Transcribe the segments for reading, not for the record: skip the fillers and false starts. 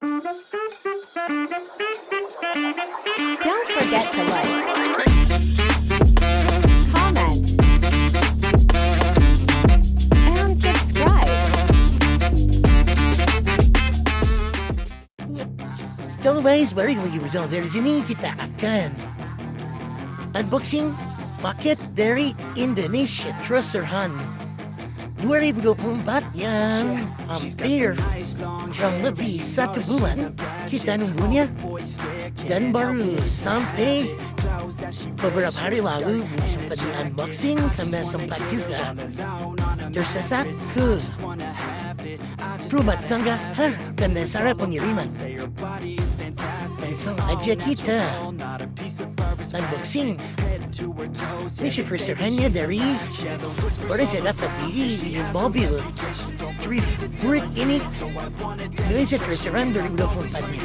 Don't forget to like, comment, and subscribe. Otherwise, balik lagi bersama dari sini kita akan unboxing paket dari Indonesia Treasure Hunt 2024 yang hampir kurang lebih 1 bulan kita nunggunya, dan baru sampai beberapa hari lalu sempat di-unboxing karena sempat juga tersesat ke rumah tetangga karena salah pengiriman. Langsung aja kita unboxing Indonesia Treasure Hunt-nya dari baru saya dapat di mobil Treasure ini Indonesia Treasure Hunt 2024-nya.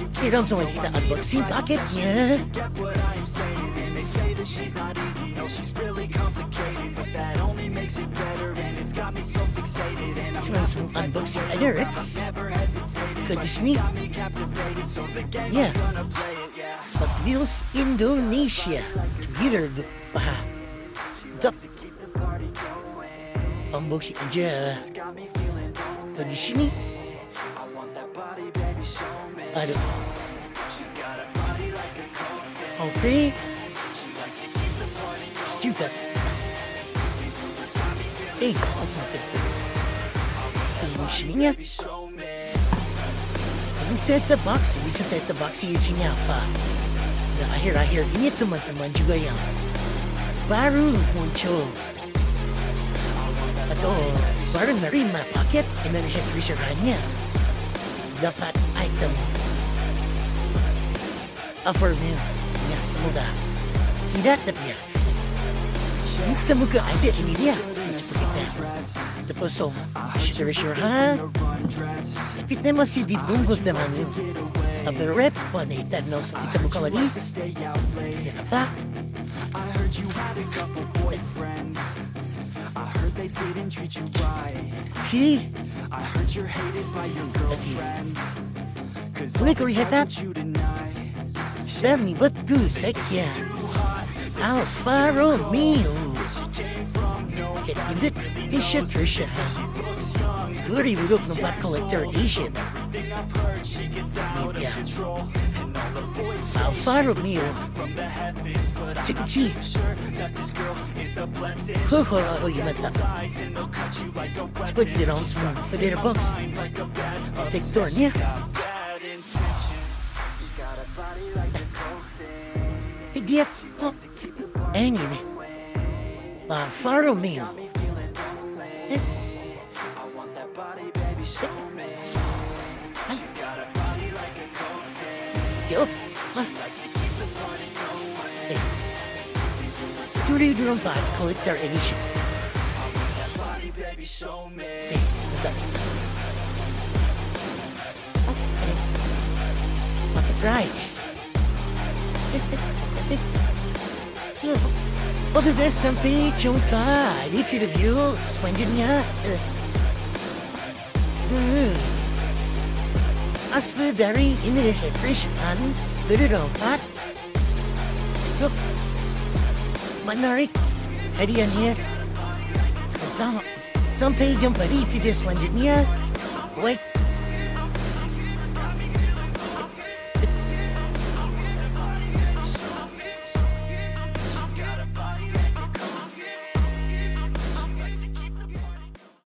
Oke, langsung aja kita unboxing paketnya. Cuma langsung unboxing aja, Rex. Ke di sini. Ya. News Indonesia. Twitter lupa. Unboxing aja. Ke di sini. Aduh. Oke. Juga. Langsung ke sininya. Ini set the box. Bisa set the box isinya apa. Nah, akhir-akhir ini teman-teman juga yang baru muncul atau baru nerima paket Indonesia Treasure Hunt-nya dapat item offernya. Ya, semoga tidak terbiar. Kita buka aja, ini dia seperti itu. Tapos Treasure Hunt, kita masih dibungkus teman. Tapi repot nih, terus kita buka lagi. Apa? Boleh kau lihat tak? Dan bagus saja. Alfa Romeo. Get in the Indonesia Treasure Hunt 2024 Collector Edition. Media Alfa Romeo. Cukup sih. Mantap. Coba kita langsung ke dari box. Protektornya. Dia ini nih. Alfa Romeo. Jauh. 2024 Collector Edition. Mantap. What the price? Sudah sampai jumpa di video selanjutnya. Asli dari Indonesia Treasure Hunt 2024. Cukup menarik hadiahnya. Sampai jumpa di video selanjutnya. Wait.